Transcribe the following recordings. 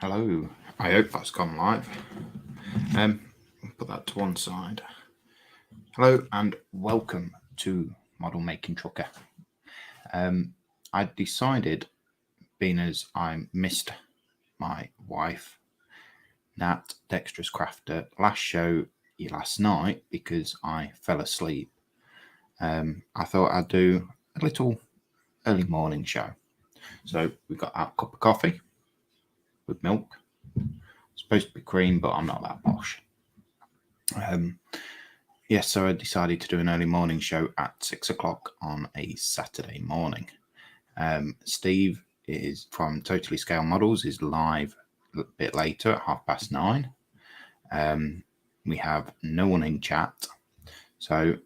Hello, I hope that's gone live. Put that to one side. Hello and welcome to Model Making Trucker. I decided, being as I missed my wife, Nat Dexterous Crafter, last show last night because I fell asleep. I thought I'd do a little early morning show. So we got our cup of coffee with milk. It's supposed to be cream, but I'm not that posh. Yes, so I decided to do an early morning show at 6 o'clock on a Saturday morning. Steve is from Totally Scale Models, is live a bit later at 9:30. We have no one in chat. So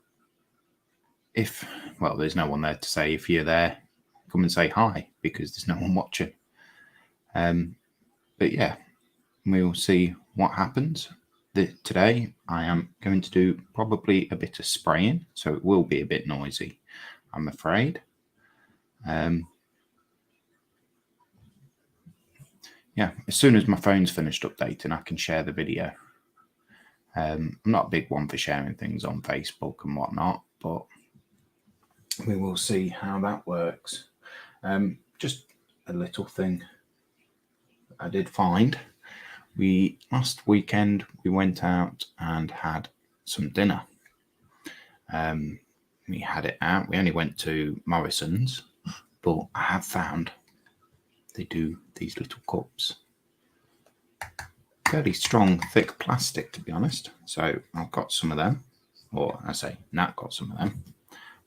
there's no one there to say if you're there, come and say hi because there's no one watching. But yeah, we'll see what happens. Today I am going to do probably a bit of spraying, so it will be a bit noisy, I'm afraid. Yeah, as soon as my phone's finished updating, I can share the video. I'm not a big one for sharing things on Facebook and whatnot, but we will see how that works. Just a little thing I did find. Last weekend we went out and had some dinner. We had it out. We only went to Morrison's, but I have found they do these little cups. Fairly strong, thick plastic, to be honest. So I've got some of them, or I say Nat got some of them.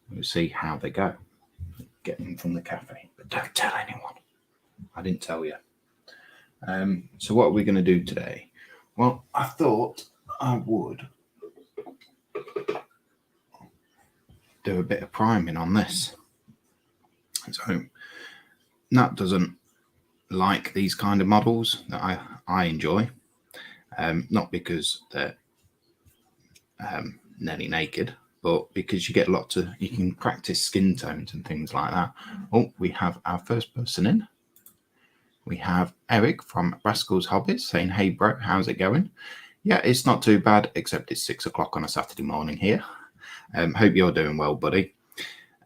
We'll see how they go. Get them from the cafe, but don't tell anyone. I didn't tell you. So what are we going to do today? Well, I thought I would do a bit of priming on this. So Nat doesn't like these kind of models that I enjoy. Not because they're nearly naked, but because you get you can practice skin tones and things like that. Oh, we have our first person in. We have Eric from Rascals Hobbies saying, "Hey bro, how's it going?" Yeah, it's not too bad, except it's 6 o'clock on a Saturday morning here. Hope you're doing well, buddy.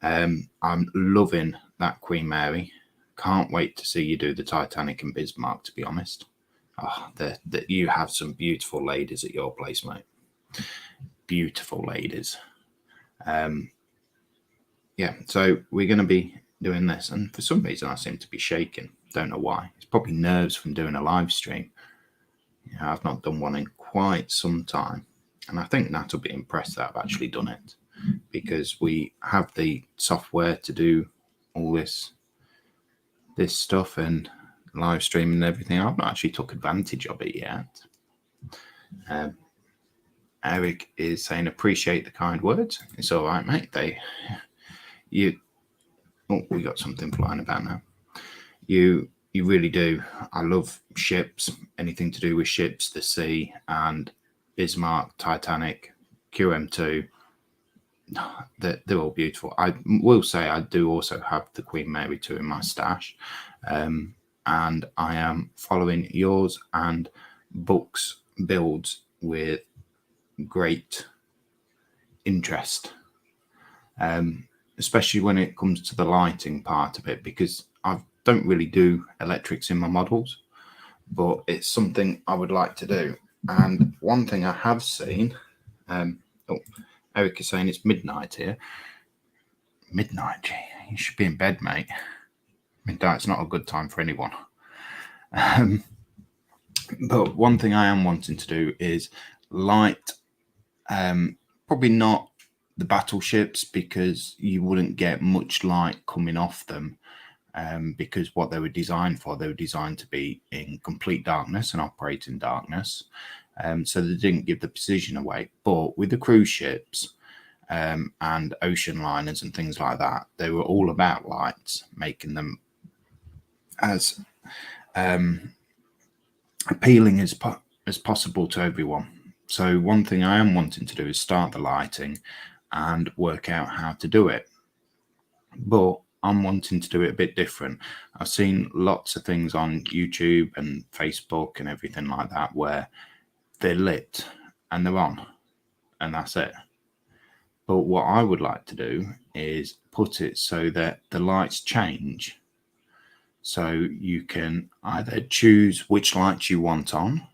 I'm loving that Queen Mary. Can't wait to see you do the Titanic and Bismarck, to be honest. That you have some beautiful ladies at your place, mate. Beautiful ladies. Yeah, so we're going to be doing this, and for some reason I seem to be shaking. Don't know why. It's probably nerves from doing a live stream. Yeah, I've not done one in quite some time, and I think Nat will be impressed that I've actually done it because we have the software to do all this stuff and live streaming and everything. I've not actually took advantage of it yet. Eric is saying, "Appreciate the kind words." It's all right, mate. We got something flying about now. You really do. I love ships, anything to do with ships, the sea, and Bismarck, Titanic, QM2. They're all beautiful. I will say I do also have the Queen Mary 2 in my stash, and I am following yours and Book's builds with great interest, especially when it comes to the lighting part of it, because I don't really do electrics in my models, but it's something I would like to do. And one thing I have seen, Eric is saying it's midnight here. Midnight, gee, you should be in bed, mate. Midnight's not a good time for anyone. But one thing I am wanting to do is light, probably not the battleships, because you wouldn't get much light coming off them, because what they were designed to be in complete darkness and operate in darkness. So they didn't give the precision away. But with the cruise ships and ocean liners and things like that, they were all about lights, making them as appealing as possible to everyone. So one thing I am wanting to do is start the lighting and work out how to do it. But I'm wanting to do it a bit different. I've seen lots of things on YouTube and Facebook and everything like that where they're lit and they're on and that's it. But what I would like to do is put it so that the lights change. So you can either choose which lights you want on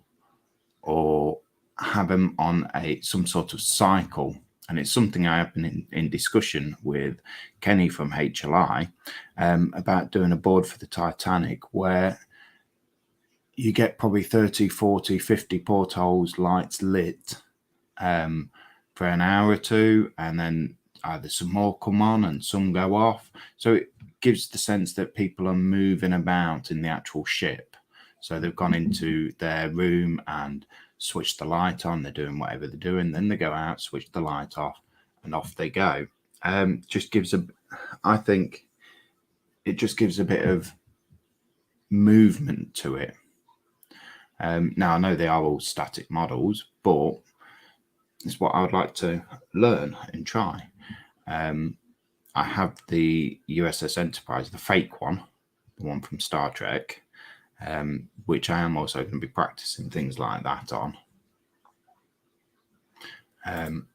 or have them on some sort of cycle. And it's something I have been in discussion with Kenny from HLI about doing a board for the Titanic where you get probably 30, 40, 50 portholes lights lit for an hour or two, and then either some more come on and some go off. So it gives the sense that people are moving about in the actual ship. So they've gone into their room and switch the light on, they're doing whatever they're doing, then they go out, switch the light off, and off they go. Just gives I think it just gives a bit of movement to it. Now I know they are all static models, but it's what I would like to learn and try. I have the USS Enterprise, the fake one, the one from Star Trek, which I am also going to be practicing things like that on.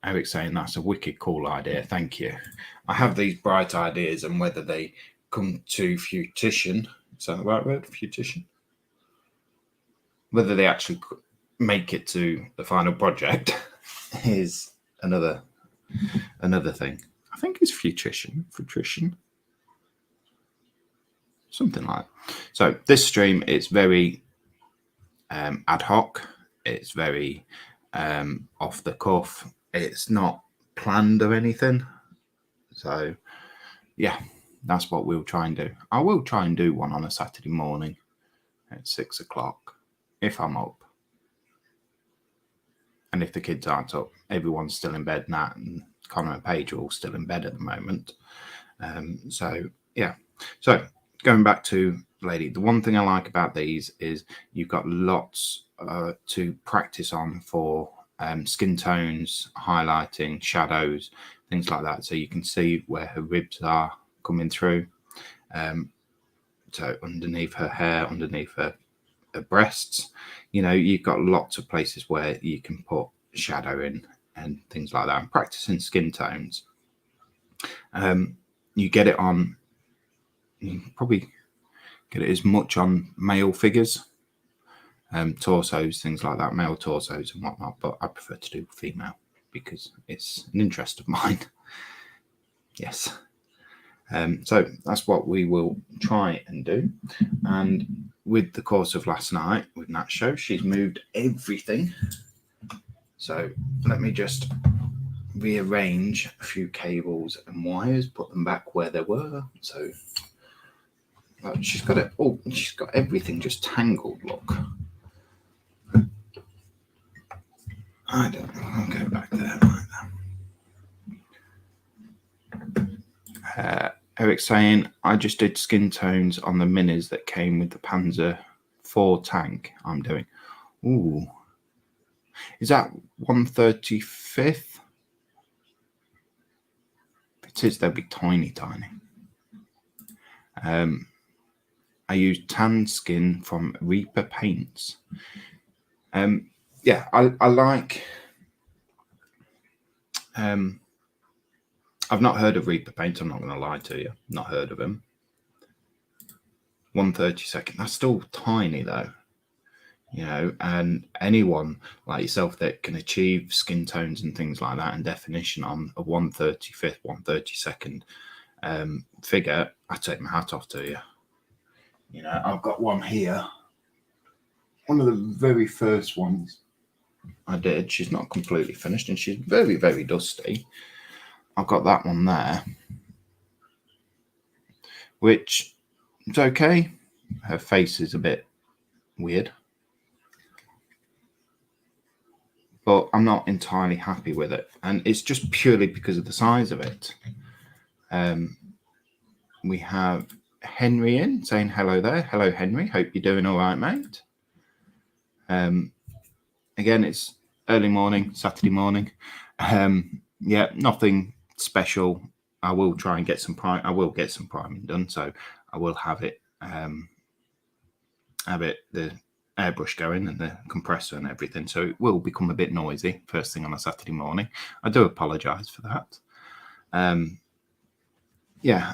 Eric saying that's a wicked cool idea. Thank you. I have these bright ideas, and whether they come to fruition, is that the right word? Fruition? Whether they actually make it to the final project is another thing. I think it's fruition, something like that. So this stream, it's very ad hoc. It's very off the cuff. It's not planned or anything. So yeah, that's what we'll try and do. I will try and do one on a Saturday morning at 6 o'clock if I'm up. And if the kids aren't up, everyone's still in bed. Nat and Connor and Paige are all still in bed at the moment. So yeah. So going back to Lady, the one thing I like about these is you've got lots to practice on for skin tones, highlighting, shadows, things like that. So you can see where her ribs are coming through. So underneath her hair, underneath her breasts, you've got lots of places where you can put shadow in and things like that. And practicing skin tones. You get it on, you probably get it as much on male figures, torsos, things like that, male torsos and whatnot, but I prefer to do female because it's an interest of mine. Yes. So that's what we will try and do. And with the course of last night with Nat Show, she's moved everything. So let me just rearrange a few cables and wires, put them back where they were. So she's got it all. She's got everything just tangled. Look. I'll go back there like that. Eric's saying, I just did skin tones on the minis that came with the Panzer IV tank I'm doing. Ooh. Is that 135th? If it is, they'll be tiny. I use tan skin from Reaper Paints. Yeah, I like... I've not heard of Reaper Paint, I'm not going to lie to you. Not heard of him. 1/32. That's still tiny though. And anyone like yourself that can achieve skin tones and things like that and definition on a 1/35th, 1/32 figure, I take my hat off to you. I've got one here. One of the very first ones I did. She's not completely finished and she's very, very dusty. I've got that one there, which is okay. Her face is a bit weird, but I'm not entirely happy with it. And it's just purely because of the size of it. We have Henry in saying hello there. Hello, Henry. Hope you're doing all right, mate. Again, it's early morning, Saturday morning. Yeah, nothing special I will try and get some prime. I will get some priming done, so I will have it the airbrush going and the compressor and everything. So it will become a bit noisy first thing on a Saturday morning. I do apologise for that. Yeah,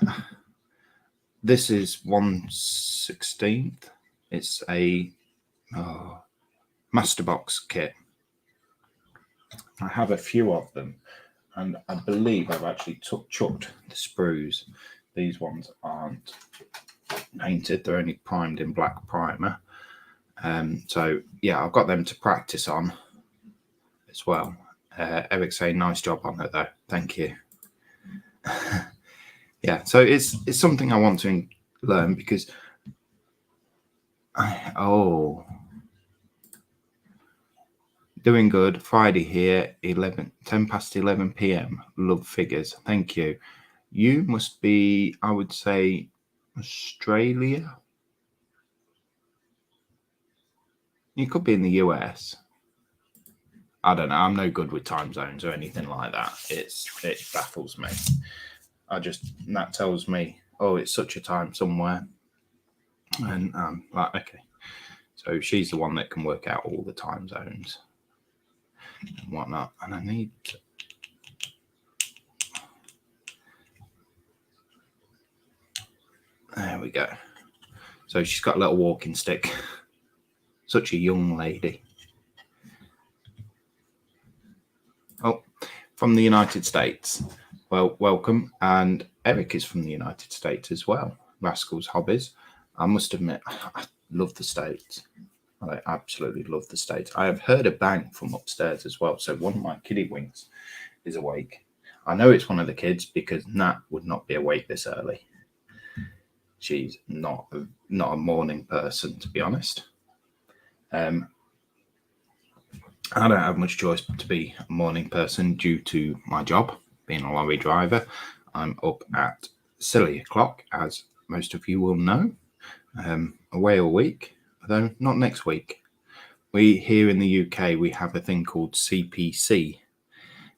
this is 1/16. It's a Masterbox kit. I have a few of them, and I believe I've actually chucked the sprues. These ones aren't painted, they're only primed in black primer. So yeah, I've got them to practice on as well. Eric saying nice job on it though, thank you. Yeah, so it's something I want to learn because doing good. Friday here, 10 past 11 p.m. Love figures. Thank you. You must be, I would say, Australia. You could be in the US. I don't know. I'm no good with time zones or anything like that. It baffles me. That tells me, oh, it's such a time somewhere. And like, okay. So she's the one that can work out all the time zones and whatnot. And I need there we go. So she's got a little walking stick. Such a young lady. Oh, from the United States. Well, welcome. And Eric is from the United States as well. Rascals Hobbies. I must admit, I love the States. I absolutely love the States. I have heard a bang from upstairs as well. So one of my kiddie wings is awake. I know it's one of the kids because Nat would not be awake this early. She's not a morning person, to be honest. I don't have much choice to be a morning person due to my job, being a lorry driver. I'm up at silly o'clock, as most of you will know. Away all week, although not next week. We here in the UK, we have a thing called CPC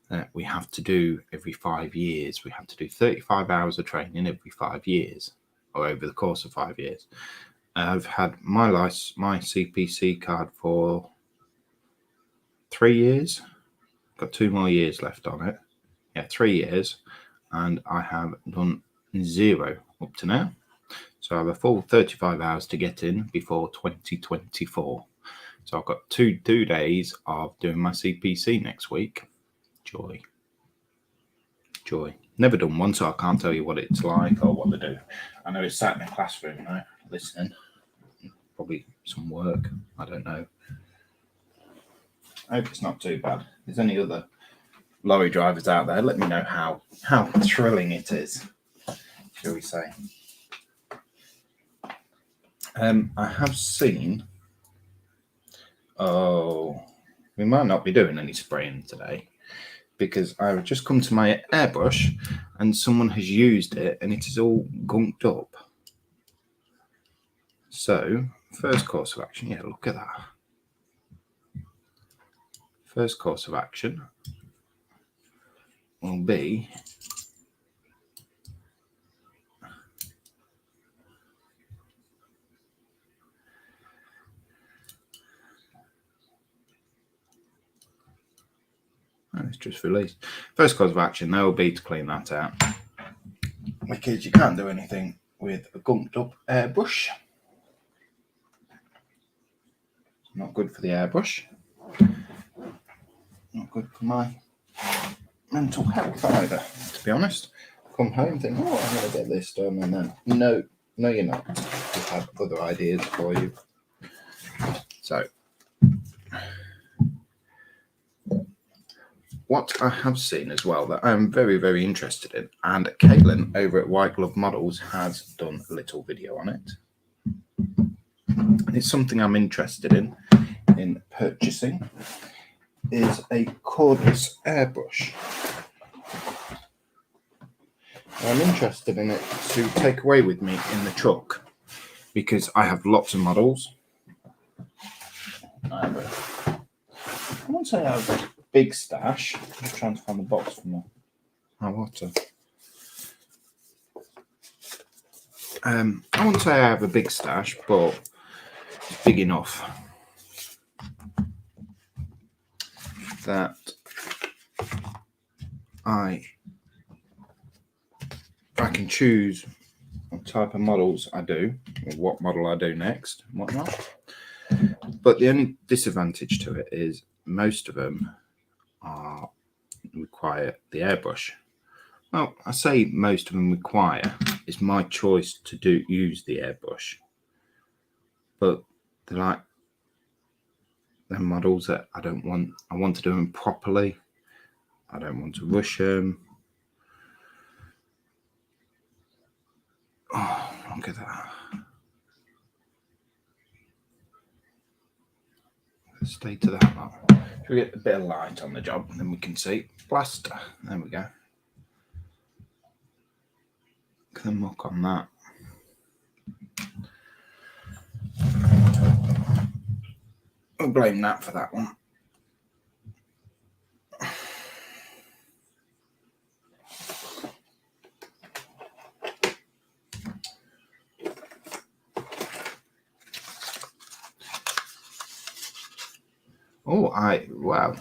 that we have to do every 5 years. We have to do 35 hours of training every 5 years, or over the course of 5 years. I've had my CPC card for 3 years. Got 2 more years left on it. Yeah, 3 years, and I have done 0 up to now. So I have a full 35 hours to get in before 2024. So I've got two days of doing my CPC next week. Joy. Never done one, so I can't tell you what it's like or what to do. I know it's sat in a classroom now, listening. Probably some work. I don't know. I hope it's not too bad. If there's any other lorry drivers out there, let me know how thrilling it is, shall we say. I have seen, we might not be doing any spraying today because I've just come to my airbrush and someone has used it and it is all gunked up. So, first course of action, yeah, look at that. First course of action will be it's just released. First course of action there will be to clean that out because you can't do anything with a gunked up airbrush. Not good for the airbrush. Not good for my mental health either, to be honest. Come home and think, I'm going to get this done, and then no, you're not. We have other ideas for you. So, what I have seen as well that I'm very, very interested in, and Caitlin over at White Glove Models has done a little video on it. And it's something I'm interested in purchasing, is a cordless airbrush. I'm interested in it to take away with me in the truck because I have lots of models. I won't say I have a big stash. I'm trying to find the box from my water. I wouldn't say I have a big stash, but it's big enough that I can choose what type of models I do, or what model I do next, and whatnot. But the only disadvantage to it is most of them require the airbrush. Well, I say most of them require. It's my choice to use the airbrush, but they're like they're models that I don't want. I want to do them properly. I don't want to rush them. Oh, look at that. Let's stay to that now. Should we get a bit of light on the job and then we can see? Plaster. There we go. Look at the muck on that. I'll blame that for that one. Oh, wow.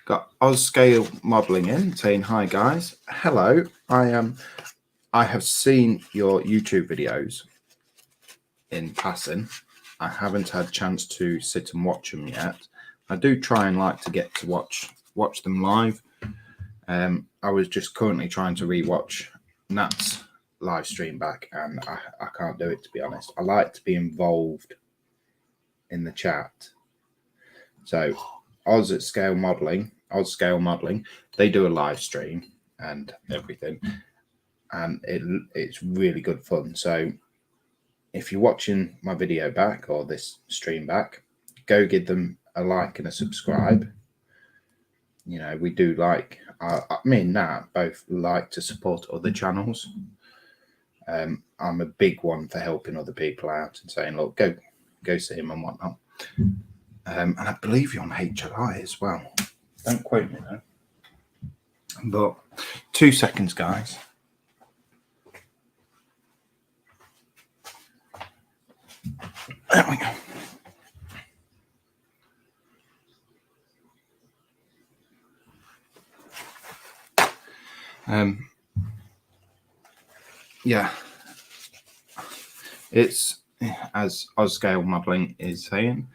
Got Ozscale Modelling in saying, hi guys. Hello. I have seen your YouTube videos in passing. I haven't had a chance to sit and watch them yet. I do try and like to get to watch them live. I was just currently trying to rewatch Nat's live stream back, and I can't do it, to be honest. I like to be involved in the chat. So Ozscale Modelling, they do a live stream and everything, and it's really good fun. So if you're watching my video back or this stream back, go give them a like and a subscribe. You know, we do like, me and Nat both like to support other channels. I'm a big one for helping other people out and saying, look, go see him and whatnot. And I believe you're on HLI as well. Don't quote me though. But 2 seconds, guys. There we go. Yeah, it's, as Ozscale Modelling is saying,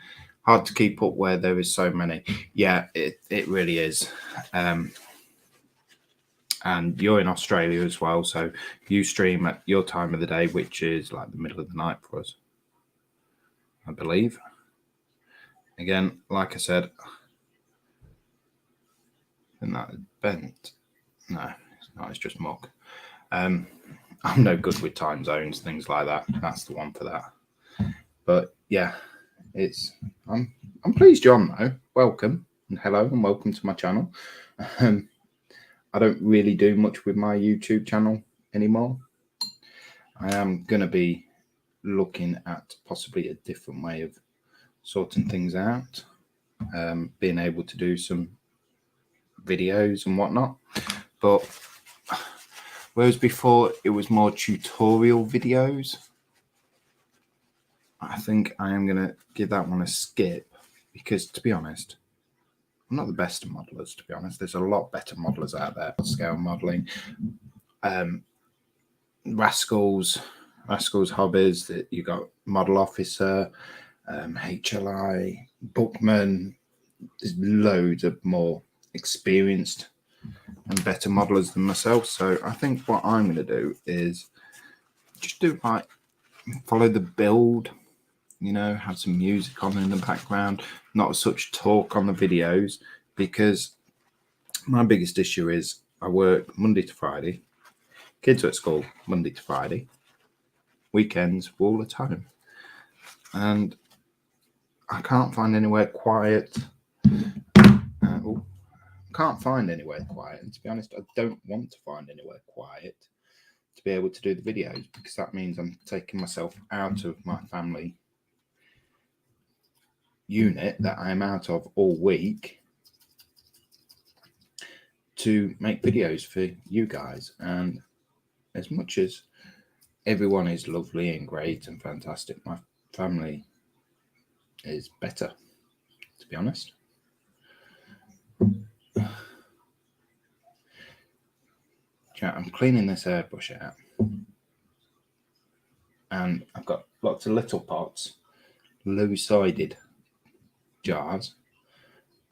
hard to keep up where there is so many. Yeah, it really is. And you're in Australia as well, so you stream at your time of the day, which is like the middle of the night for us, I believe. Again, like I said, and that is bent. No, it's not. It's just muck. I'm no good with time zones, things like that. That's the one for that. But yeah, I'm pleased you're on though. Welcome and hello and welcome to my channel. I don't really do much with my YouTube channel anymore. I am going to be looking at possibly a different way of sorting things out, being able to do some videos and whatnot. But whereas before it was more tutorial videos, I think I am going to give that one a skip because, to be honest, I'm not the best of modelers, to be honest. There's a lot better modelers out there. Scale modeling, Rascals Hobbies, that you got Model Officer, HLI, Bookman. There's loads of more experienced and better modelers than myself. So I think what I'm going to do is just do like follow the build, you know, have some music on in the background, not such talk on the videos, because my biggest issue is I work Monday to Friday, kids are at school Monday to Friday, weekends we're all at home, and I can't find anywhere quiet. Can't find anywhere quiet, and to be honest, I don't want to find anywhere quiet to be able to do the videos, because that means I'm taking myself out of my family unit that I'm out of all week to make videos for you guys. And as much as everyone is lovely and great and fantastic, my family is better, to be honest. I'm cleaning this airbrush out, and I've got lots of little pots, low-sided jars,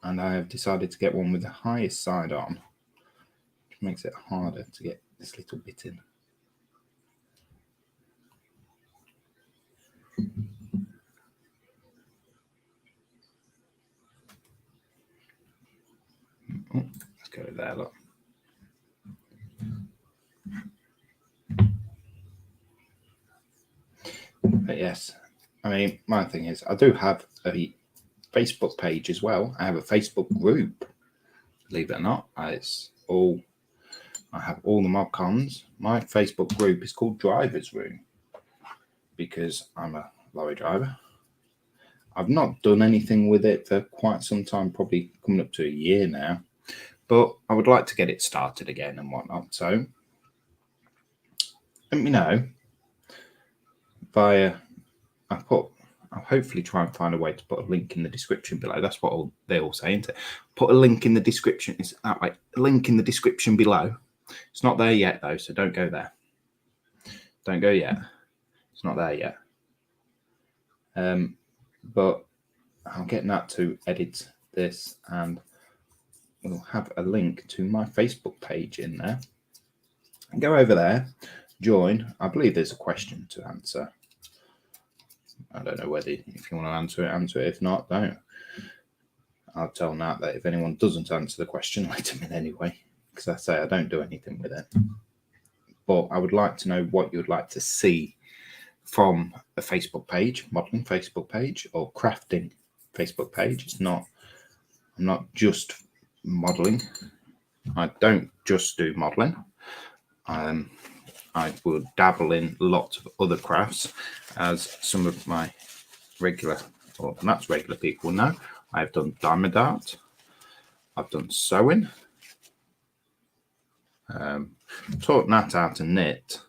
and I have decided to get one with the highest side on, which makes it harder to get this little bit in. Oh, let's go there, look. But yes, I mean, my thing is, I do have a Facebook page as well. I have a Facebook group, believe it or not. I have all the mod-cons. My Facebook group is called Driver's Room because I'm a lorry driver. I've not done anything with it for quite some time, probably coming up to a year now, but I would like to get it started again and whatnot. So let me know via, I'll hopefully try and find a way to put a link in the description below. That's what they all say, isn't it? Put a link in the description. It's that way. A link in the description below. It's not there yet though, so don't go there. Don't go yet. It's not there yet. But I'll get Nat to edit this, and we'll have a link to my Facebook page in there. And go over there, join. I believe there's a question to answer. I don't know whether if you want to answer it. If not, don't. I'll tell Nat that if anyone doesn't answer the question, let them in anyway, because I say I don't do anything with it. But I would like to know what you would like to see from a Facebook page, modeling Facebook page, or crafting Facebook page. I'm not just modeling. I don't just do modeling. I will dabble in lots of other crafts, as some of my regular, or Nat's regular people know. I've done diamond art. I've done sewing. Taught Nat how to knit,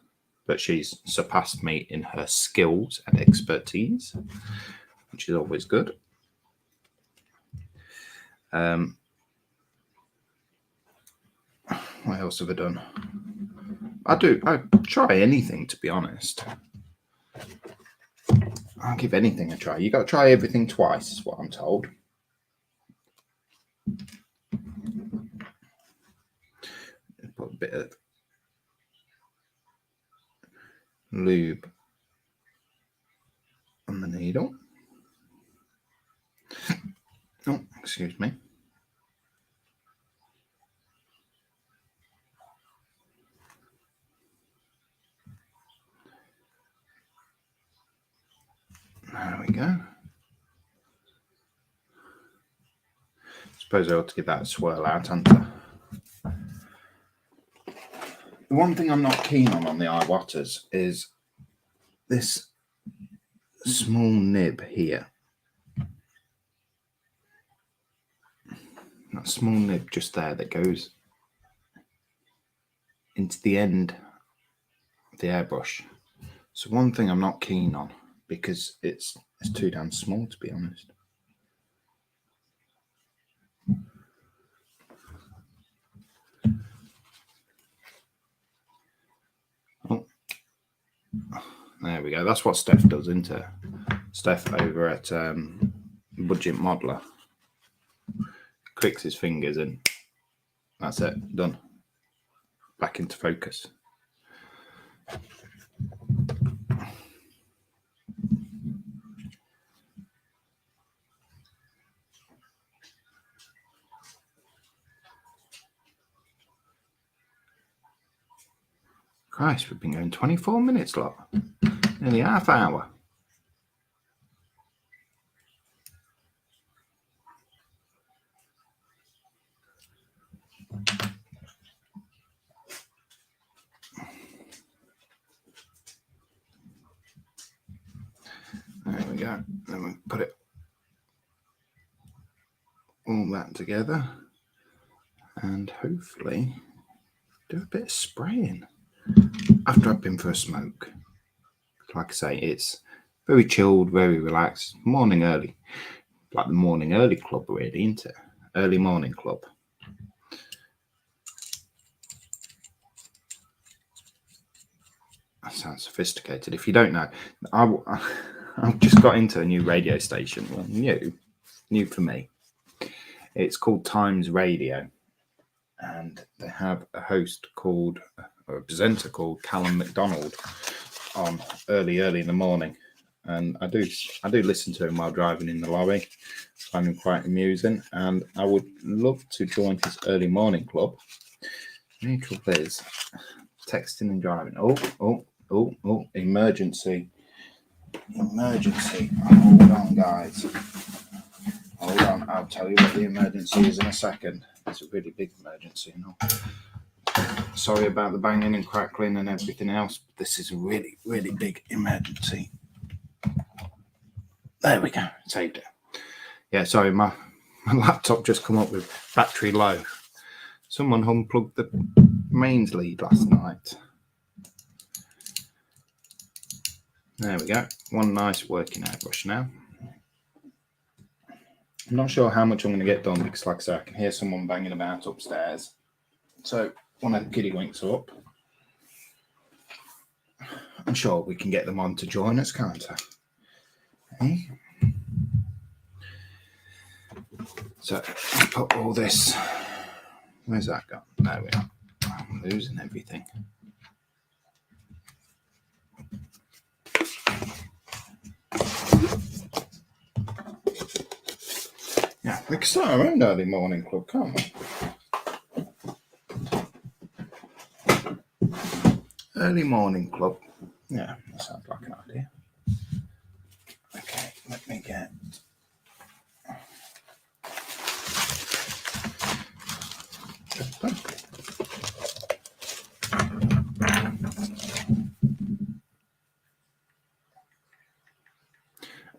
but she's surpassed me in her skills and expertise, which is always good. What else have I done? I try anything, to be honest. I'll give anything a try. You got to try everything twice, is what I'm told. Put a bit of lube on the needle. Oh, excuse me. There we go. Suppose I ought to give that a swirl out, hadn't I? The one thing I'm not keen on the Iwatas is this small nib here. That small nib just there that goes into the end of the airbrush. So one thing I'm not keen on, because it's too damn small, to be honest. Oh, there we go. That's what Steph does, isn't it? Steph over at Budget Modeler clicks his fingers and that's it, done. Back into focus. Christ, we've been going 24 minutes, lot. Nearly half hour. There we go. Then we put it all that together and hopefully do a bit of spraying. after I've been for a smoke, like I say, it's very chilled, very relaxed. Morning early, like the morning early club, really, isn't it? Early morning club. That sounds sophisticated. If you don't know, I've just got into a new radio station. Well, new for me. It's called Times Radio, and they have a host called, or a presenter called Callum McDonald on early in the morning, and I do listen to him while driving in the lorry. I find him quite amusing, and I would love to join his early morning club. The only trouble is texting and driving. Oh, emergency. Hold on, guys. Hold on, I'll tell you what the emergency is in a second. It's a really big emergency. Sorry about the banging and crackling and everything else, but this is a really, really big emergency. There we go, saved it. Yeah, sorry, my laptop just come up with battery low. Someone unplugged the mains lead last night. There we go, one nice working airbrush now. I'm not sure how much I'm going to get done because, like I said, I can hear someone banging about upstairs. So when the kiddie winks up, I'm sure we can get them on to join us, can't I? Okay. So let's put all this. Where's that gone? There we are. I'm losing everything. Yeah, we can start our own early morning club, can't we? Early morning club. Yeah, that sounds like an idea. Okay, let me get.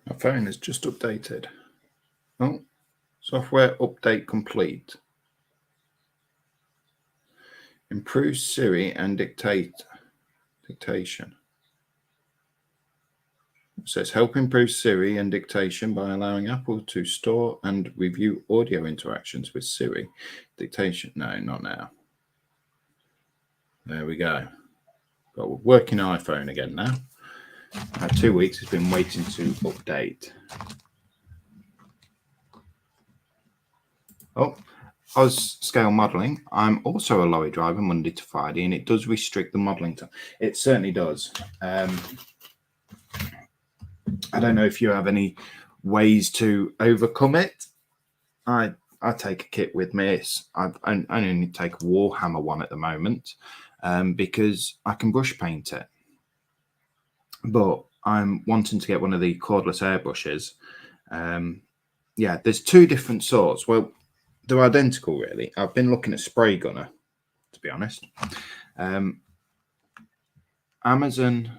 My phone is just updated. Oh, software update complete. Improve Siri and dictation. It says help improve Siri and dictation by allowing Apple to store and review audio interactions with Siri. Dictation, no, not now. There we go. Got a working iPhone again now. 2 weeks it's been waiting to update. Oh, Oz Scale Modelling. I'm also a lorry driver Monday to Friday, and it does restrict the modelling time. It certainly does. I don't know if you have any ways to overcome it. I take a kit with me. I only take a Warhammer one at the moment because I can brush paint it. But I'm wanting to get one of the cordless airbrushes. Yeah, there's two different sorts. Well, they're identical, really. I've been looking at Spray Gunner, to be honest. Amazon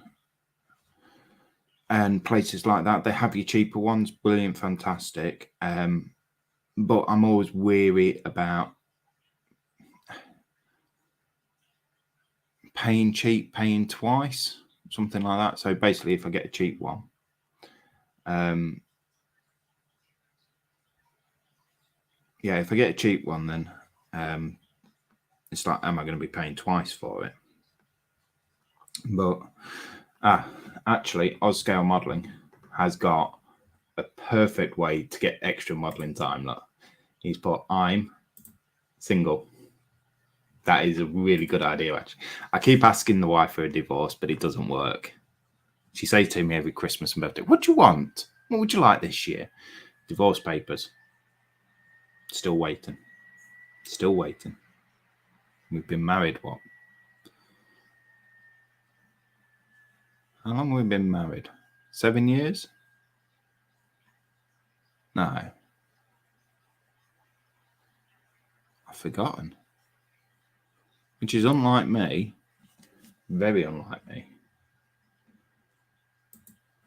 and places like that, they have your cheaper ones, brilliant, fantastic. But I'm always weary about paying cheap, paying twice, something like that. So basically, if I get a cheap one, yeah, if I get a cheap one, then it's like, am I going to be paying twice for it? But actually, Ozscale Modelling has got a perfect way to get extra modelling time. Look, he's put, I'm single. That is a really good idea, actually. I keep asking the wife for a divorce, but it doesn't work. She says to me every Christmas and birthday, what do you want? What would you like this year? Divorce papers. Still waiting. Still waiting. We've been married, what? How long have we been married? 7 years? No. I've forgotten. Which is unlike me. Very unlike me.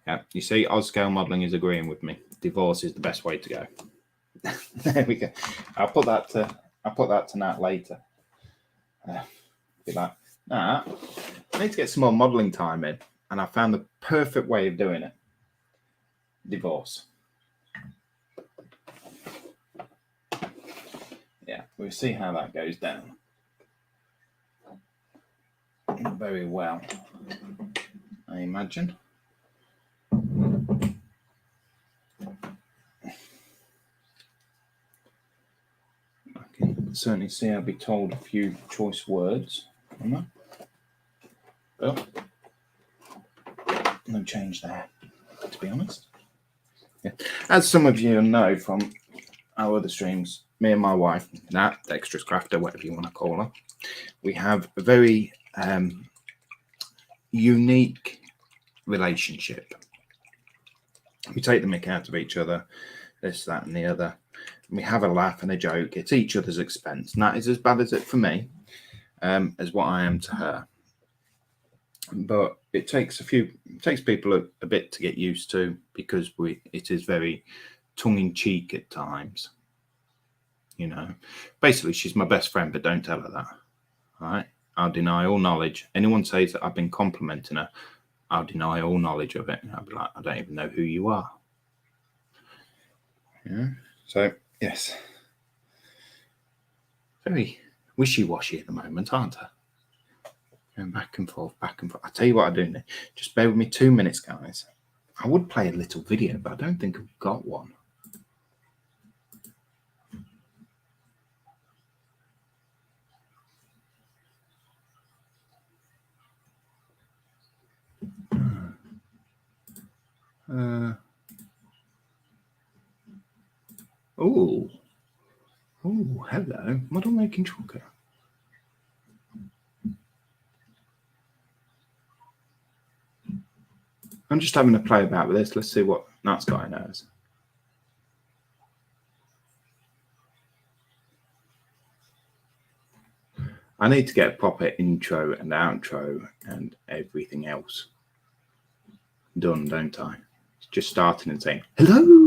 Yeah, you see, Ozscale Modelling is agreeing with me. Divorce is the best way to go. There we go. I'll put that to Nat later. Be like, Nat, need to get some more modelling time in, and I found the perfect way of doing it. Divorce. Yeah, we'll see how that goes down. Very well, I imagine. I can certainly see I'll be told a few choice words on that. But no change there, to be honest. Yeah. As some of you know from our other streams, me and my wife, Nat, Dexterous Crafter, whatever you want to call her, we have a very unique relationship. We take the mick out of each other, this, that, and the other. We have a laugh and a joke. It's each other's expense. And that is as bad as it for me as what I am to her. But it takes people a bit to get used to, because it is very tongue-in-cheek at times. You know, basically, she's my best friend, but don't tell her that. All right? I'll deny all knowledge. Anyone says that I've been complimenting her, I'll deny all knowledge of it. And I'll be like, I don't even know who you are. Yeah. So, yes. Very wishy-washy at the moment, aren't I? Going back and forth, back and forth. I'll tell you what I do now. Just bear with me 2 minutes, guys. I would play a little video, but I don't think I've got one. Oh, hello, Model Making Trucker. I'm just having a play about with this. Let's see what Nat's got in hers. I need to get a proper intro and outro and everything else done, don't I? Just starting and saying, hello.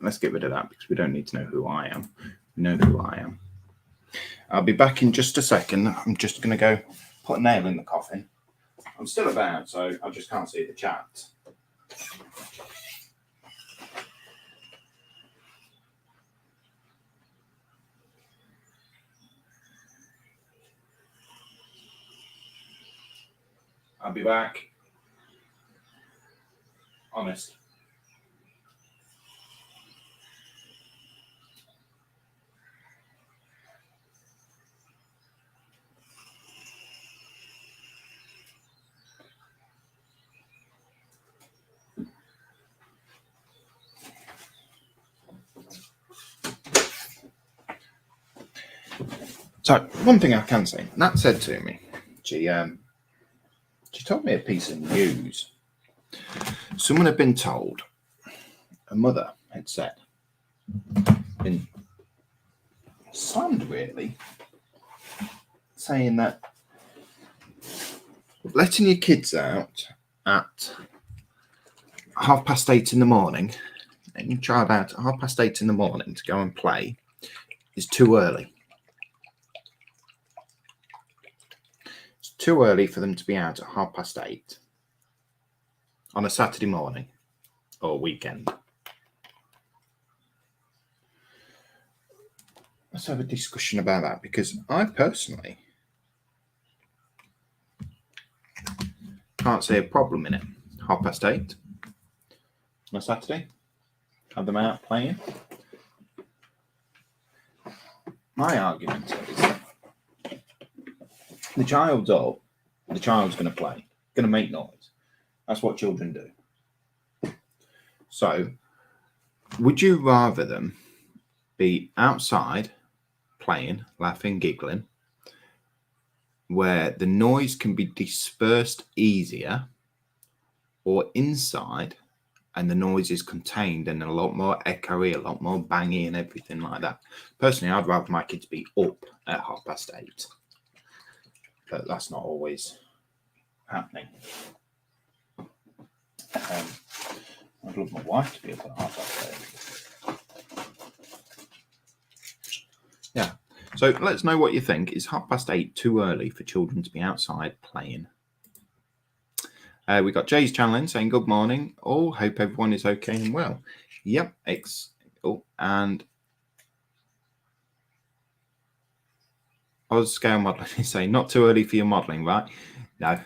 Let's get rid of that, because we don't need to know who I am. We know who I am. I'll be back in just a second. I'm just going to go put a nail in the coffin. I'm still about, so I just can't see the chat. I'll be back. Honest. So, one thing I can say, Nat said to me, she told me a piece of news. Someone had been told, a mother had said, been slammed really, saying that letting your kids out at 8:30 in the morning, letting your child out at 8:30 in the morning to go and play, is too early. It's too early for them to be out at 8:30 on a Saturday morning or weekend. Let's have a discussion about that, because I personally can't see a problem in it. 8:30 on a Saturday, have them out playing. My argument is that the child's up, the child's going to play, going to make noise. That's what children do. So, would you rather them be outside playing, laughing, giggling, where the noise can be dispersed easier, or inside and the noise is contained and a lot more echoey, a lot more bangy and everything like that? Personally, I'd rather my kids be up at 8:30, but that's not always happening. I'd love my wife to be up at 8:30. Yeah. So let us know what you think. Is 8:30 too early for children to be outside playing? We got Jay's channel in saying good morning all. Hope everyone is okay and well. Yep. And Oz Scale Modelling is saying not too early for your modelling, right? No,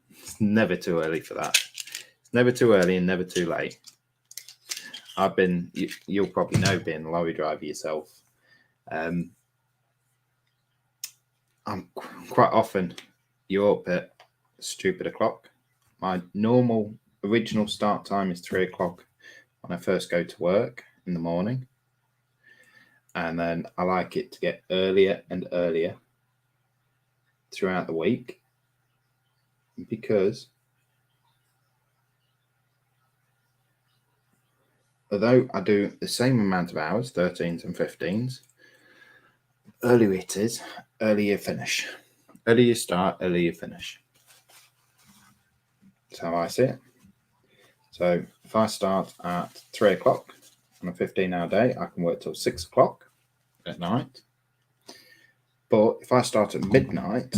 it's never too early for that. It's never too early and never too late. You'll probably know, being a lorry driver yourself. I'm quite often you're up at stupid o'clock. My normal original start time is 3 o'clock when I first go to work in the morning. And then I like it to get earlier and earlier throughout the week, because although I do the same amount of hours, 13s and 15s, earlier it is, earlier you finish. Earlier you start, earlier you finish. That's how I see it. So if I start at 3 o'clock on a 15-hour day, I can work till 6 o'clock at night. But if I start at midnight,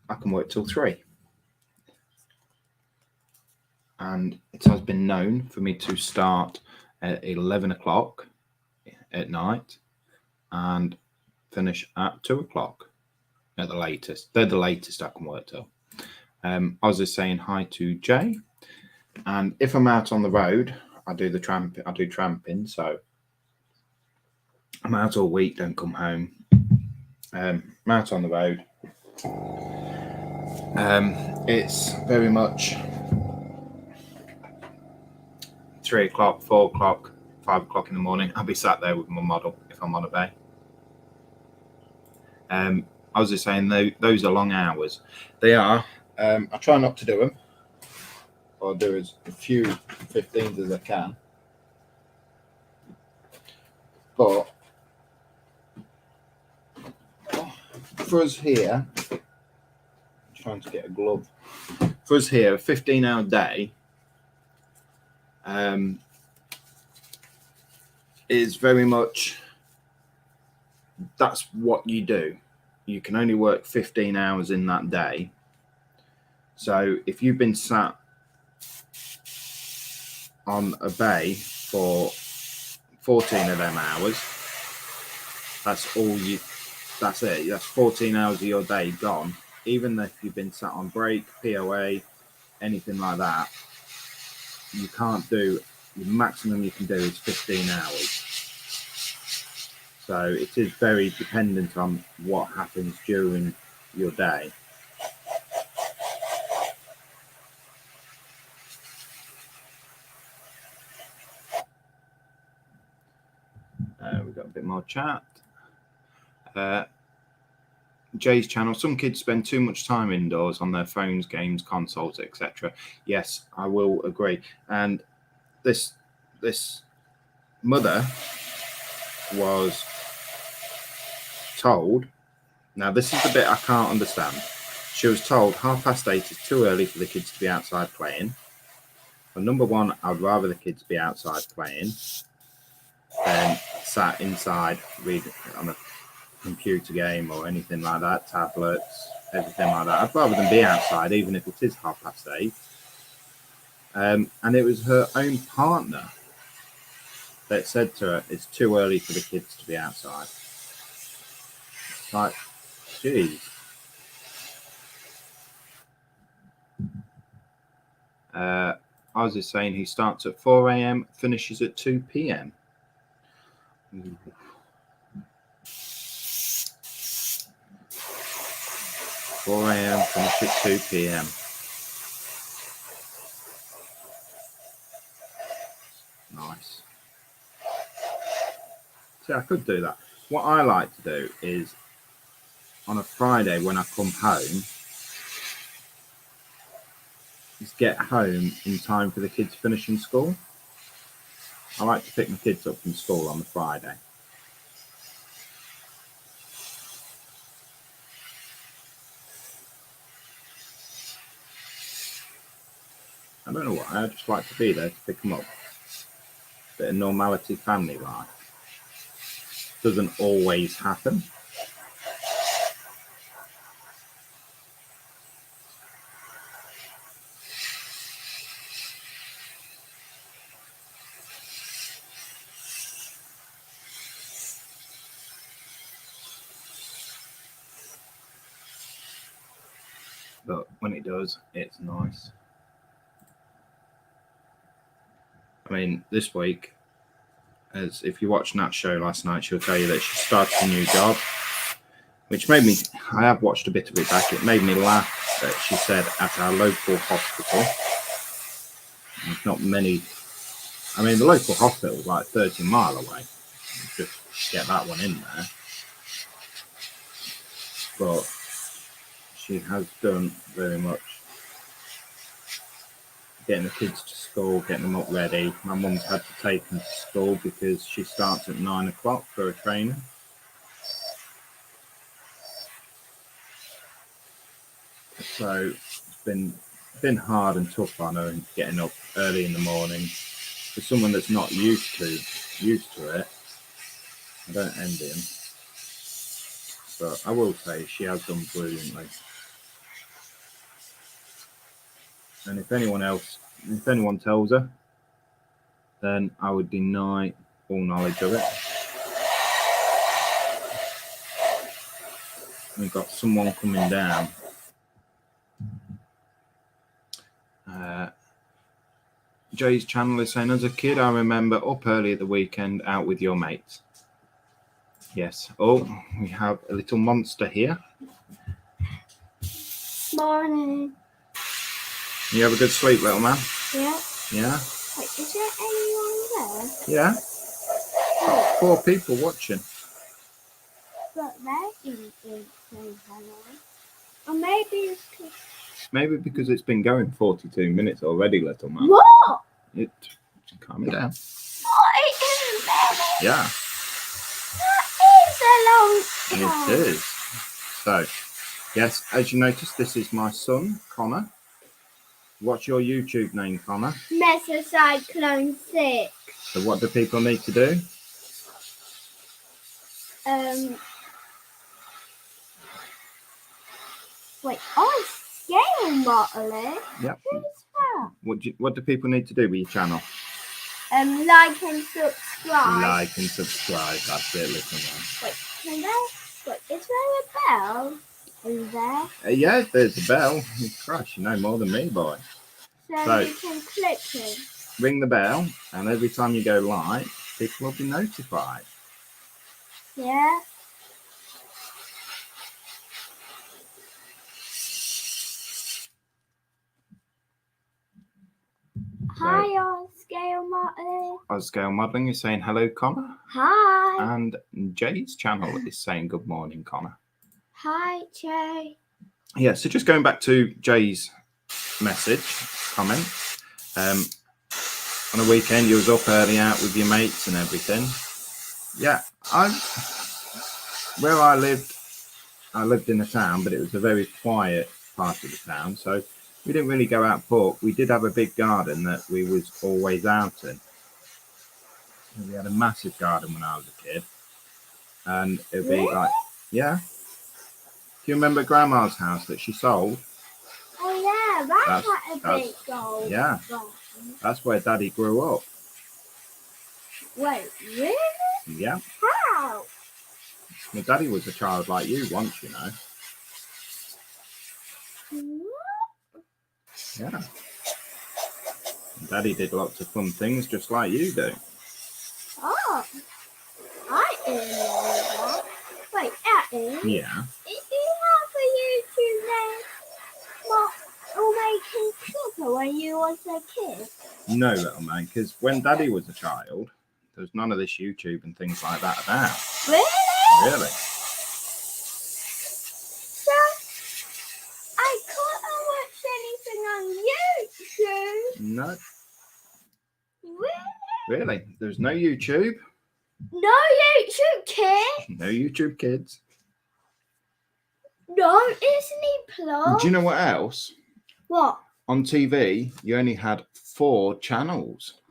I can work till 3. And it has been known for me to start at 11 o'clock at night and finish at 2 o'clock at the latest. They're the latest I can work till. I was just saying hi to Jay. And if I'm out on the road, I do tramping. So I'm out all week, don't come home. I'm out on the road. It's very much 3 o'clock, 4 o'clock, 5 o'clock in the morning. I'll be sat there with my model if I'm on a bay. I was just saying, those are long hours. They are. I try not to do them. I'll do as few 15s as I can. But for us here, I'm trying to get a glove. For us here, a 15-hour day is very much, that's what you do. You can only work 15 hours in that day. So if you've been sat on a bay for 14 of them hours, that's it. That's 14 hours of your day gone. Even if you've been sat on break, POA, anything like that, you can't do, the maximum you can do is 15 hours. So it is very dependent on what happens during your day. We've got a bit more chat. Jay's channel, some kids spend too much time indoors on their phones, games, consoles, etc. Yes, I will agree. And this mother was told, now this is the bit I can't understand. She was told 8:30 is too early for the kids to be outside playing. Well, number one, I'd rather the kids be outside playing than sat inside reading on a computer game or anything like that, tablets, everything like that. I'd rather them be outside, even if it is 8:30. And it was her own partner that said to her, it's too early for the kids to be outside. It's like, geez. I was just saying, he starts at 4 a.m., finishes at 2 p.m. 4 a.m., finish at 2 p.m. Nice. See, I could do that. What I like to do is, on a Friday when I come home, is get home in time for the kids finishing school. I like to pick my kids up from school on the Friday. I don't know why, I just like to be there to pick them up. Bit of normality family life. doesn't always happen. But when it does, it's nice. I mean, this week, as if you watched Nat's show last night, she'll tell you that she started a new job, which made me, I have watched a bit of it back, it made me laugh that she said at our local hospital. There's not many, I mean, the local hospital is like 30 miles away. Just get that one in there. But she has done very much getting the kids to school, getting them up ready. My mum's had to take them to school because she starts at 9 o'clock for a training. So it's been hard and tough on her, getting up early in the morning. For someone that's not used to it, I don't envy him. But I will say she has done brilliantly. And if anyone tells her, then I would deny all knowledge of it. We've got someone coming down. Jay's channel is saying, as a kid, I remember up early at the weekend out with your mates. Yes. Oh, we have a little monster here. Morning. You have a good sleep, little man? Yeah. Yeah? Wait, is there anyone there? Yeah. Got 4 people watching. But they didn't say hello. Or maybe it's because... Maybe because it's been going 42 minutes already, little man. What? Calm it down. Oh, it isn't baby. Yeah. That is a long time. It is. So, yes, as you notice, this is my son, Connor. What's your YouTube name, Connor? Mesocyclone 6. So what do people need to do? Wait, scale modeling? Yep. Who's that? What do people need to do with your channel? Like and subscribe. Like and subscribe. That's it, little man. Wait, is there a bell in there? Yeah, there's a bell. Crush, you know more than me, boy. So you can click it. Ring the bell, and every time you go live, people will be notified. Yeah. Hi, Scale Modeling. Scale Modeling is saying hello, Connor. Hi. And Jay's channel is saying good morning, Connor. Hi, Jay. Yeah, so just going back to Jay's comment. On a weekend, you was up early out with your mates and everything. Yeah, where I lived in a town, but it was a very quiet part of the town, so we didn't really go out, but we did have a big garden that we was always out in. We had a massive garden when I was a kid, and it'd be like, yeah. Do you remember Grandma's house that she sold? Oh yeah, that's a big gold. Yeah, that's where Daddy grew up. Wait, really? Yeah. How? My Daddy was a child like you once, you know. What? Yeah. Daddy did lots of fun things just like you do. Oh, I didn't know that. Wait, Daddy? Yeah. Did you have a YouTube name or making Clipper when you was a kid? No, little man, because when Daddy was a child, there was none of this YouTube and things like that about. Really? Really? So, I couldn't watch anything on YouTube. No. Really? Really? There's no YouTube? No YouTube Kids? No YouTube Kids? No Disney Plus? Do you know what else? What? On TV, you only had 4 channels.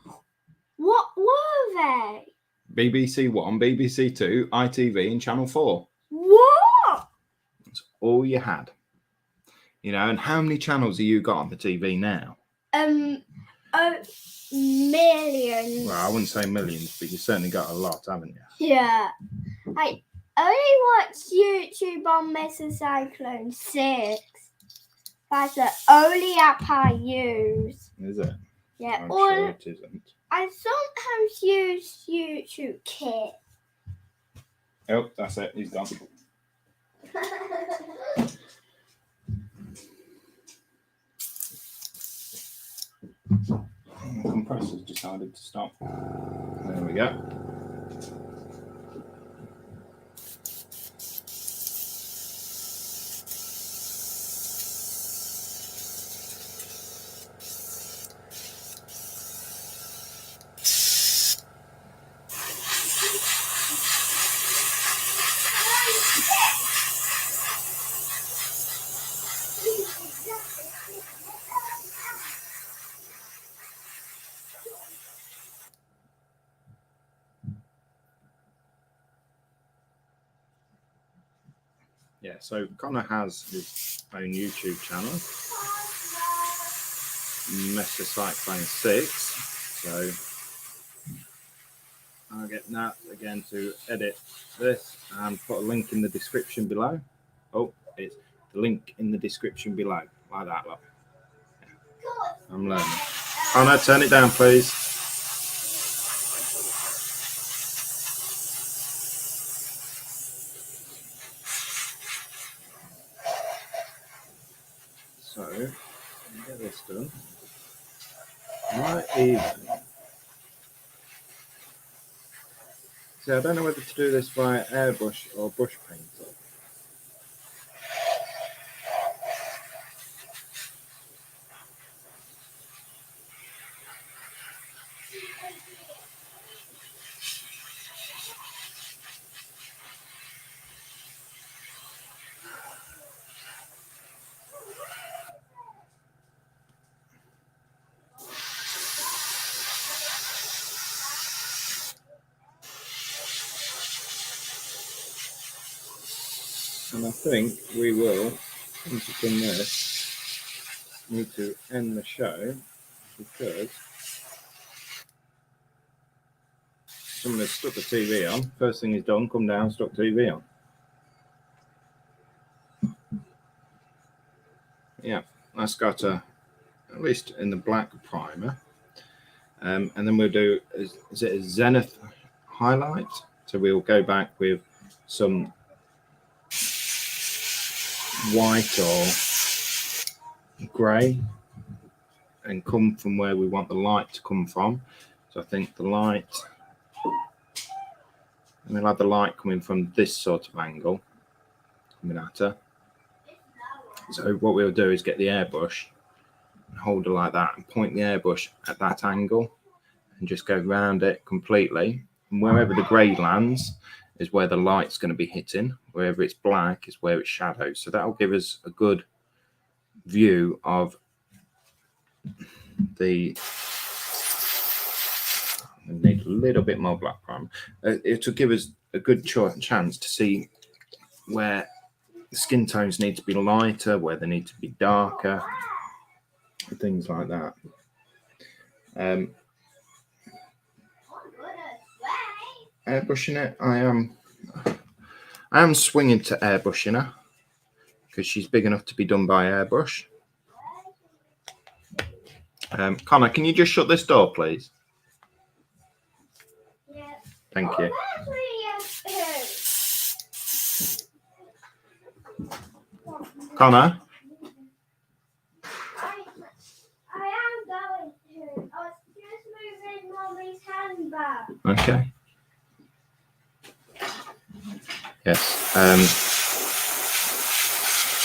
What were they? BBC One, BBC Two, ITV, and Channel 4. What? That's all you had. You know, and how many channels have you got on the TV now? Millions. Well, I wouldn't say millions, but you certainly got a lot, haven't you? Yeah. I only watch YouTube on Mr. Cyclone 6. That's the only app I use. Is it? Yeah. I'm Or sure it isn't. I sometimes use YouTube Kids. Oh, that's it. He's gone. The compressor's decided to stop. There we go. Yeah, so Connor has his own YouTube channel, Mr. Cyclone 6. So I'll get Nat again to edit this and put a link in the description below. Oh, it's the link in the description below, like that. Look. I'm learning. Connor, turn it down, please. So, get this done. Might even. See, I don't know whether to do this via airbrush or brush painter. And I think we will, once we've done this, need to end the show because someone has stuck the TV on. First thing he's done, come down, stuck TV on. Yeah, that's got at least in the black primer. And then we'll do, is it a Zenith highlight? So we'll go back with some white or grey and come from where we want the light to come from. So I think the light, and we'll have the light coming from this sort of angle coming at her. So what we'll do is get the airbrush and hold it like that and point the airbrush at that angle and just go round it completely. And wherever the grey lands is where the light's going to be hitting. Wherever it's black is where it's shadows. So that will give us a good view of the. I need a little bit more black primer. It will give us a good chance to see where the skin tones need to be lighter, where they need to be darker, things like that. Airbrushing it, I am swinging to airbrushing her because she's big enough to be done by airbrush. Connor, can you just shut this door, please? Yeah. Thank you. Connor? I am going to. I was just moving Mommy's handbag. Okay. Yes.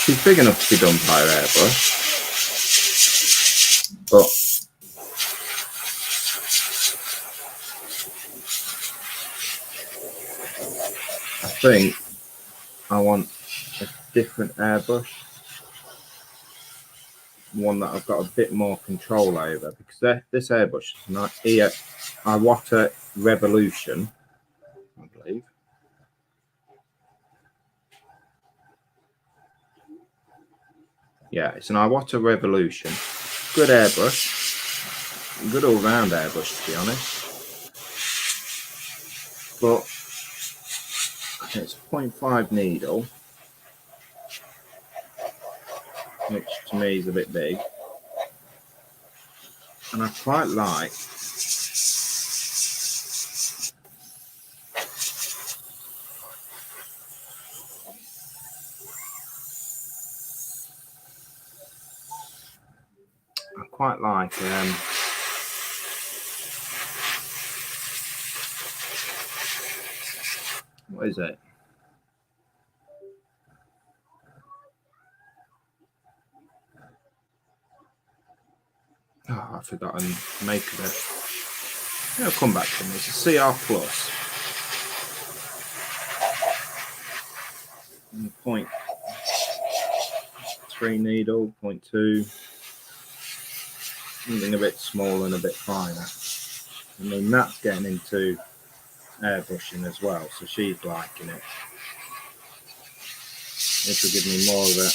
She's big enough to be done by her airbrush, but I think I want a different airbrush, one that I've got a bit more control over, because this airbrush is not here. Iwata Revolution I believe. Yeah, it's an Iwata Revolution. Good airbrush. Good all-round airbrush, to be honest. But it's a 0.5 needle, which to me is a bit big. And I quite like what is it? Oh, I forgot to make of it. I'll come back to me. It's a CR Plus. 0.3 needle, 0.2. Something a bit smaller and a bit finer. I mean, that's getting into airbrushing as well, so she's liking it. This will give me more of a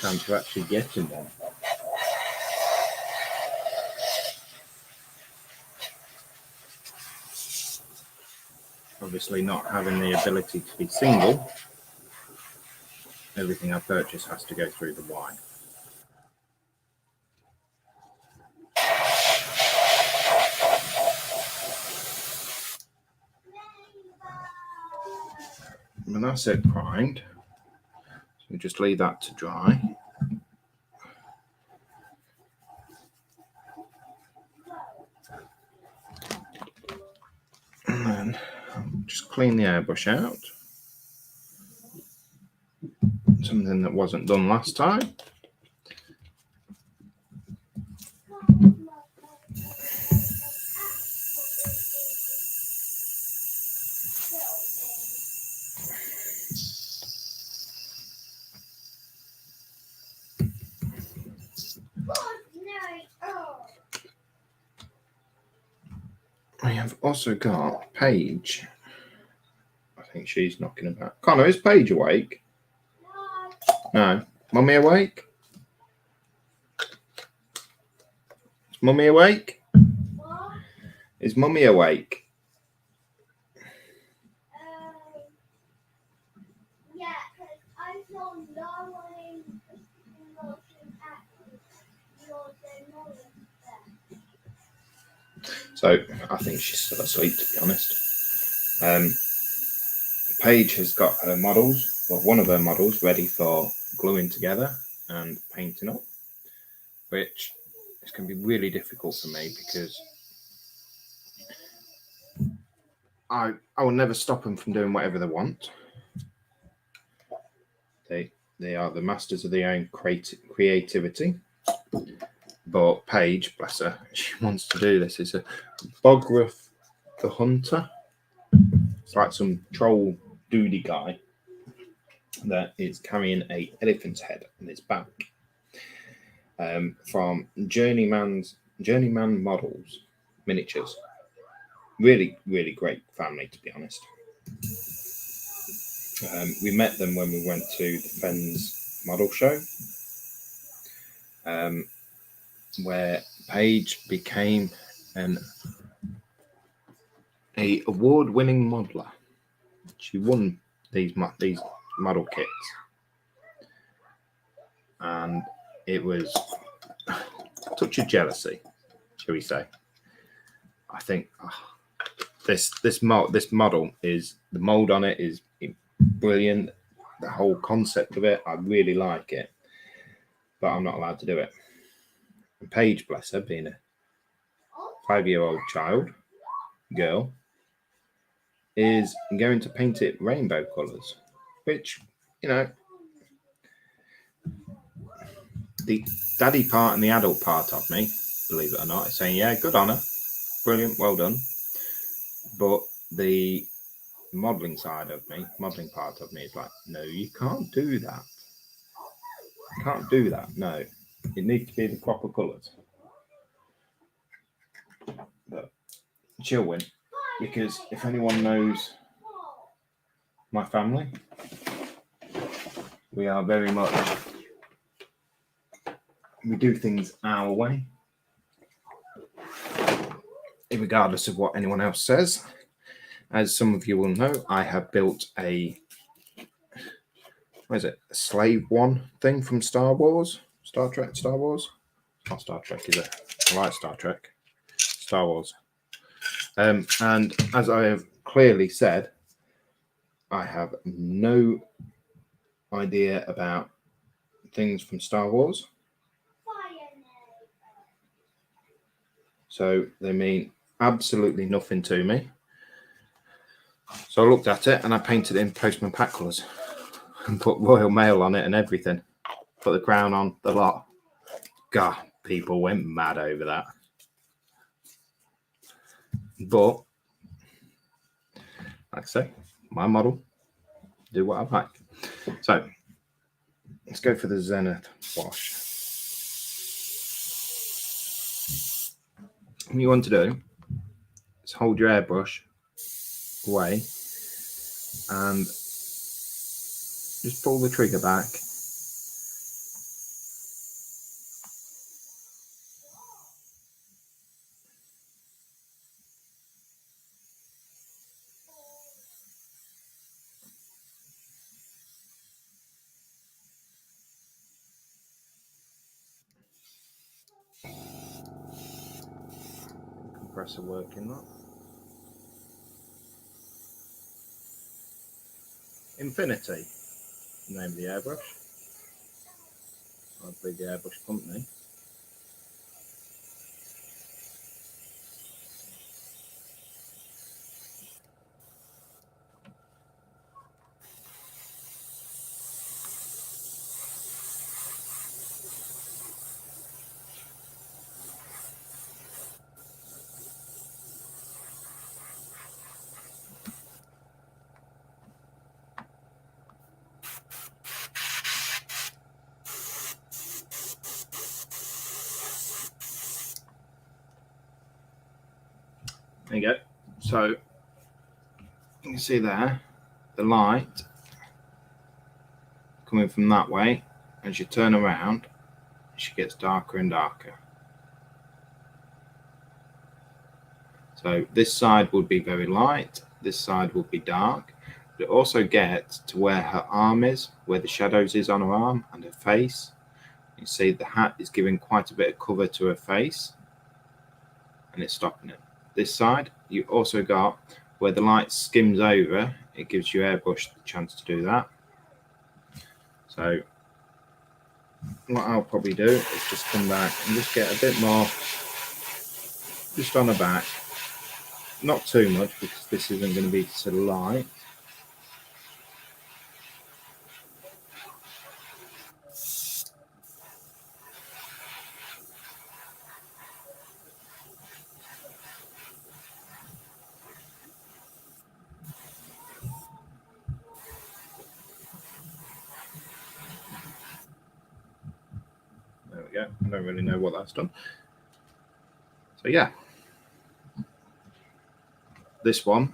chance of actually getting one. Obviously, not having the ability to be single, everything I purchase has to go through the wine. And that's it primed. So just leave that to dry. And then just clean the airbrush out. Something that wasn't done last time. We have also got Paige. I think she's knocking about. Connor, is Paige awake? No. Mummy awake? Is Mummy awake? What? Is Mummy awake? Yeah, because I saw no one in motion active. So I think she's still asleep, to be honest. Paige has got her models, well, one of her models ready for gluing together and painting up, which is going to be really difficult for me because I will never stop them from doing whatever they want. They are the masters of their own creativity. But Paige, bless her, she wants to do this. It's a Bogreth the Hunter. It's like some troll doody guy that is carrying a elephant's head on his back. From Journeyman Models Miniatures. Really, really great family, to be honest. We met them when we went to the Fens model show, where Paige became an award-winning modeler. She won these model kits, and it was a touch of jealousy, shall we say. I think this model is, the mold on it is brilliant. The whole concept of it, I really like it, but I'm not allowed to do it. And Paige, bless her, being a 5-year-old girl, is going to paint it rainbow colours, which, you know, the daddy part and the adult part of me, believe it or not, is saying, yeah, good on her, brilliant, well done. But the modelling part of me is like, no, you can't do that. You can't do that, no. It needs to be the proper colours. But she'll win, because if anyone knows my family, we are very much, we do things our way, regardless of what anyone else says. As some of you will know, I have built a Slave One thing from Star Wars? Star Trek? Star Wars? Not Star Trek, is it? I like Star Trek. Star Wars. And as I have clearly said, I have no idea about things from Star Wars. So they mean absolutely nothing to me. So I looked at it and I painted it in Postman Pat colours and put Royal Mail on it and everything. Put the crown on, the lot. God, people went mad over that. But, like I say, my model, do what I like. So, let's go for the Zenith wash. What you want to do is hold your airbrush away and just pull the trigger back. Compressor working that. Infinity, name of the airbrush. Our big airbrush company. There you go. So you can see there the light coming from that way. As you turn around, she gets darker and darker. So this side would be very light, this side would be dark. But it also gets to where her arm is, where the shadows is on her arm and her face. You see the hat is giving quite a bit of cover to her face, and it's stopping it. This side, you also got where the light skims over, it gives you airbrush the chance to do that. So what I'll probably do is just come back and just get a bit more just on the back. Not too much, because this isn't going to be so light. There we go. I don't really know what that's done. So yeah. This one.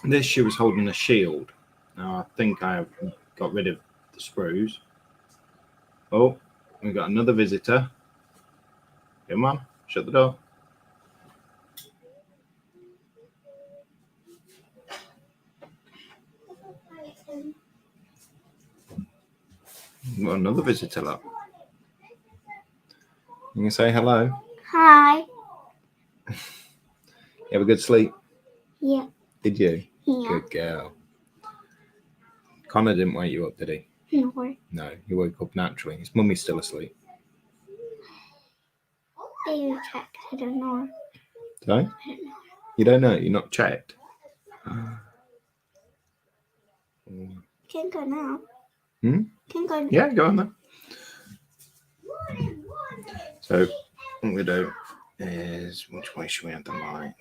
This, she was holding a shield. Now I think I have got rid of the screws. Oh, we've got another visitor. Come on, shut the door. We've got another visitor, look. You can say hello. Hi. You have a good sleep? Yeah. Did you? Yeah. Good girl. Connor didn't wake you up, did he? No. No, he woke up naturally. His mummy's still asleep. I didn't check. I don't know. Sorry? I don't know. You don't know? You're not checked? Can go now. Hmm? Can go now. Yeah, go on then. So what we do is, which way should we have the light?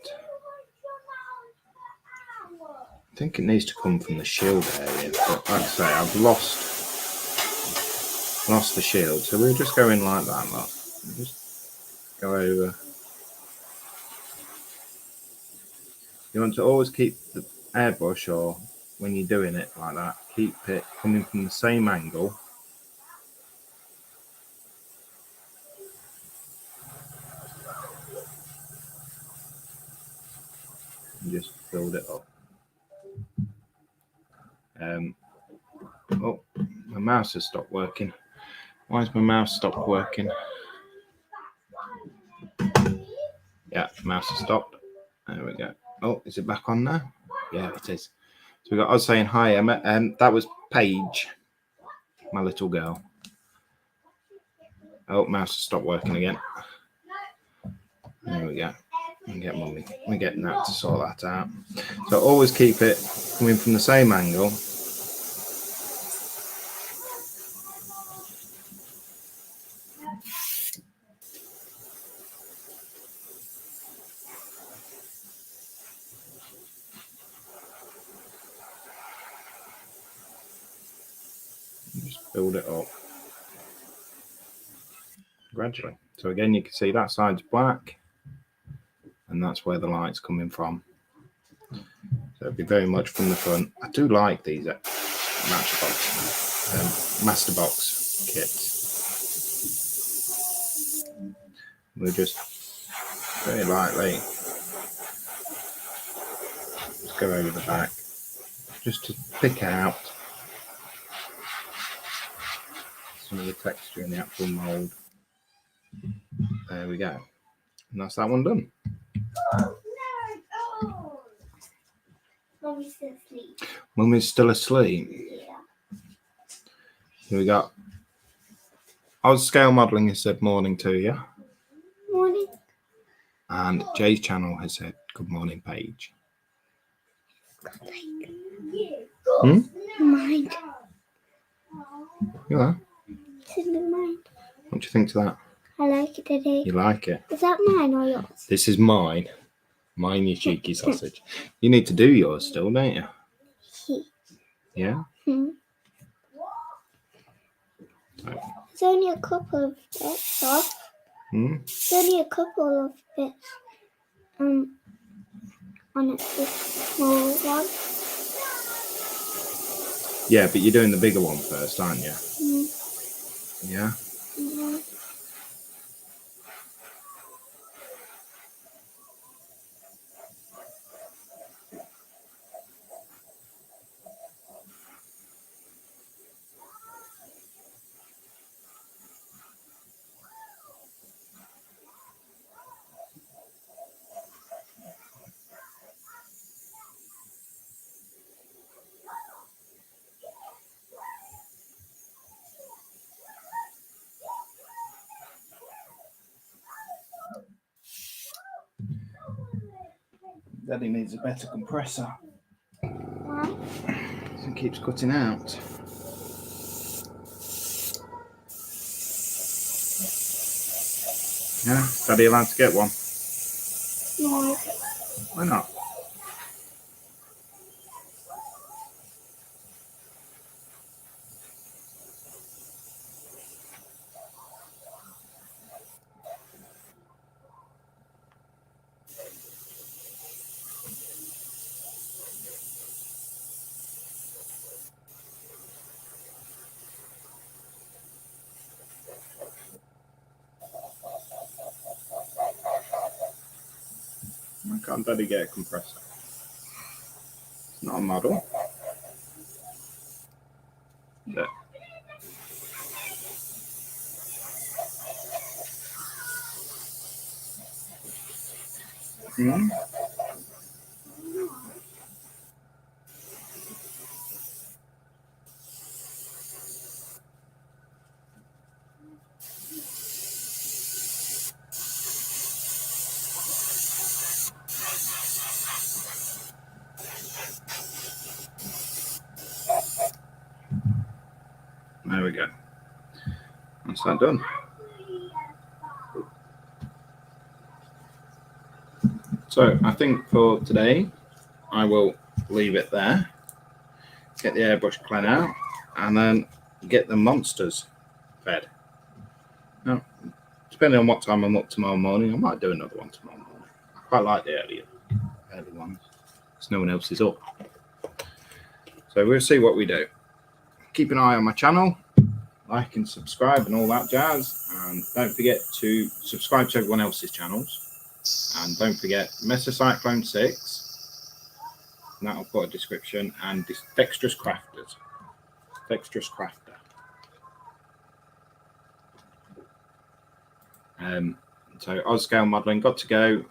I think it needs to come from the shield area, but like I say, I've lost the shield, so we'll just go in like that, look. We'll just go over You want to always keep the airbrush, or when you're doing it like that, keep it coming from the same angle. And just build it up. Oh, my mouse has stopped working. Why has my mouse stopped working? Yeah, mouse has stopped. There we go. Oh, is it back on now? Yeah, it is. So I was saying hi, Emma, and that was Paige, my little girl. Oh, mouse has stopped working again. There we go. We're getting that to sort that out. So always keep it coming from the same angle. Just build it up gradually. So again, you can see that side's black, and that's where the light's coming from. So it'd be very much from the front. I do like these Masterbox kits. We're just very lightly just go over the back, just to pick out some of the texture in the actual mould. There we go. And that's that one done. Mummy's still asleep. Mummy's still asleep. Yeah. Here we go. Oz Scale Modelling has said morning to you. Morning. And Jay's channel has said good morning, Paige. Mind. You are? It's in the mind. What do you think to that? I like it today. You like it? Is that mine or yours? This is mine. Mine, you cheeky sausage. You need to do yours still, don't you? Yeah? There's only a couple of bits off. There's only a couple of bits on it, this small one. Yeah, but you're doing the bigger one first, aren't you? Yeah? Yeah. Daddy needs a better compressor. Why? It keeps cutting out. Yeah, Daddy allowed to get one? No. Why not? Why can't Daddy get a compressor? It's not a model. Is it? There we go. That's that done. So I think for today, I will leave it there. Get the airbrush clean out, and then get the monsters fed. Now, depending on what time I'm up tomorrow morning, I might do another one tomorrow morning. I quite like the early ones. because no one else is up. So we'll see what we do. Keep an eye on my channel, like and subscribe and all that jazz. And don't forget to subscribe to everyone else's channels. And don't forget Mesocyclone 6. And that'll put a description. And this Dexterous Crafters. Dexterous Crafter. So Ozscale Modelling got to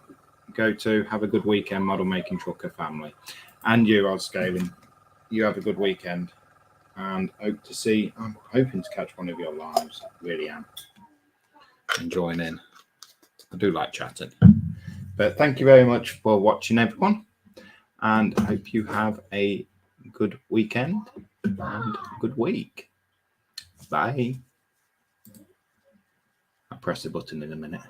go to. Have a good weekend, Model Making Trucker family. And you, Ozscaling, you have a good weekend. And I'm hoping to catch one of your lives. Really am. And join in. I do like chatting. But thank you very much for watching, everyone. And I hope you have a good weekend and a good week. Bye. I'll press the button in a minute.